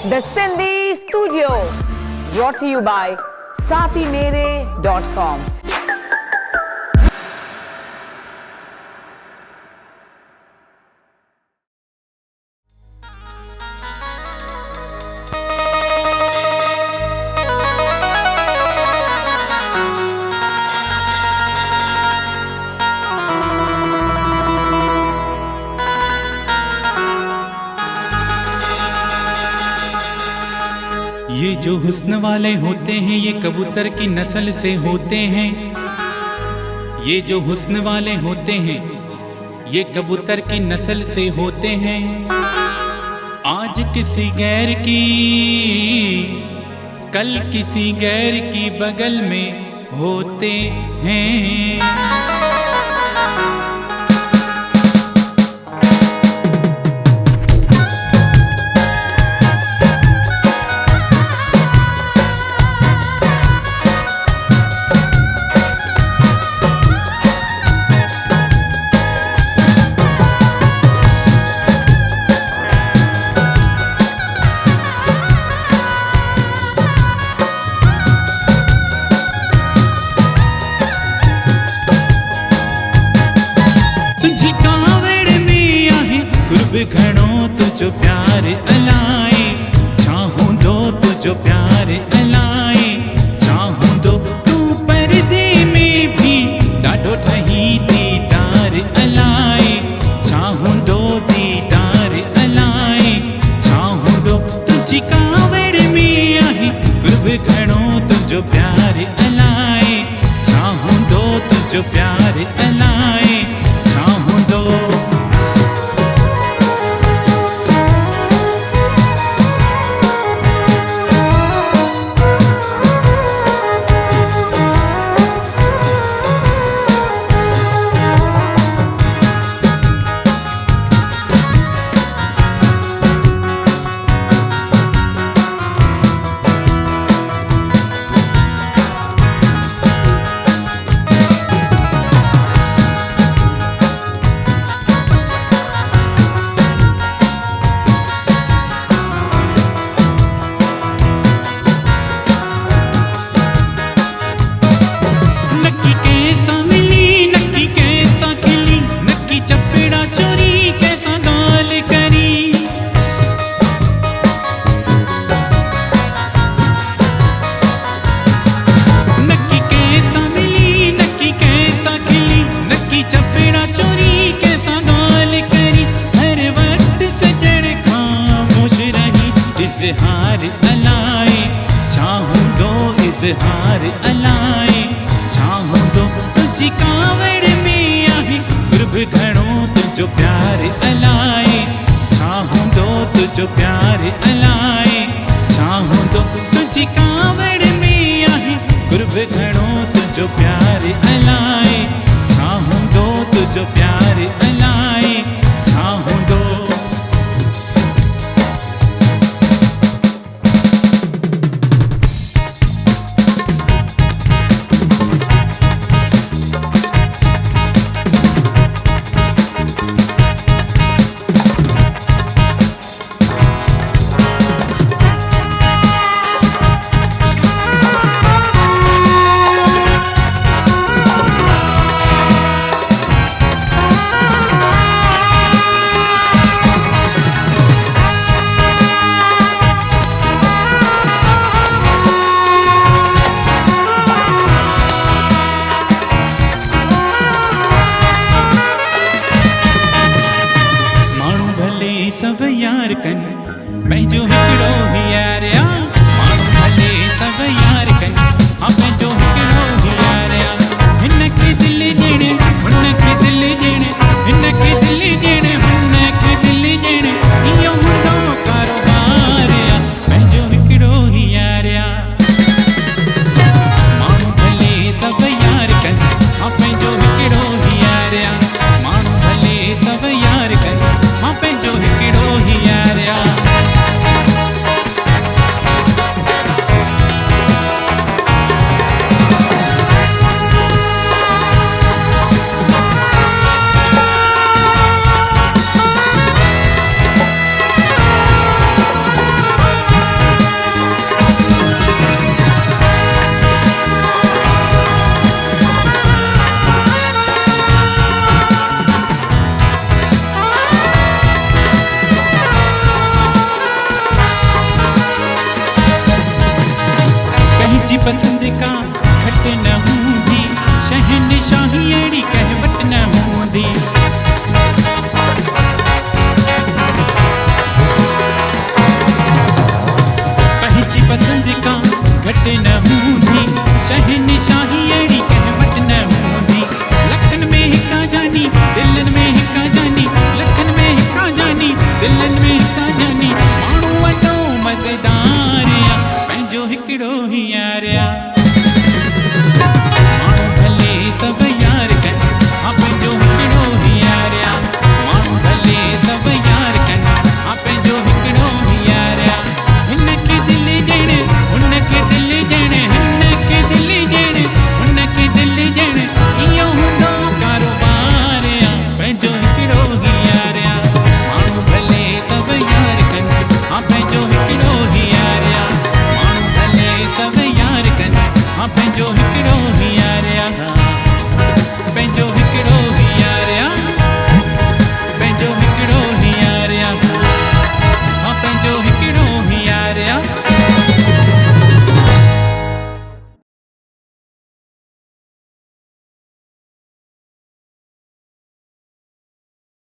The Sindhi Studio, brought to you by SathiMere.com. ये जो हुस्न वाले होते हैं ये कबूतर की नस्ल से होते हैं। ये जो हुस्न वाले होते हैं ये कबूतर की नस्ल से होते हैं। आज किसी गैर की कल किसी गैर की बगल में होते हैं। घणो तुझो प्यार अलाए चाहूं दो तुझो प्यार अलाए चाहूं दो तू पर्दे में भी ॾाढो ठही दीदार अलाए चाहूं दो दीदार अलाए चाहूं दो तुझी कावड़ में आहे कुर्ब घणो तुझो प्यार अलाए चाहूं दो तुझो प्यार अलाए चाहूं दो। इज़हार अलाए चाहूं दो इज़हार अलाए चाहूं दो तुझी कावड़ में आहे कुर्ब घणो तुझो प्यार अलाए चाहूं दो तुझो प्यार अलाए चाहूं दो तुझी कावड़ में आहे कुर्ब घणो तुझो प्यार अलाए चाहूं दो तुझो प्यार अलाए चाहूं दो। सब यार कन पंहिंजो हिकिड़ो ही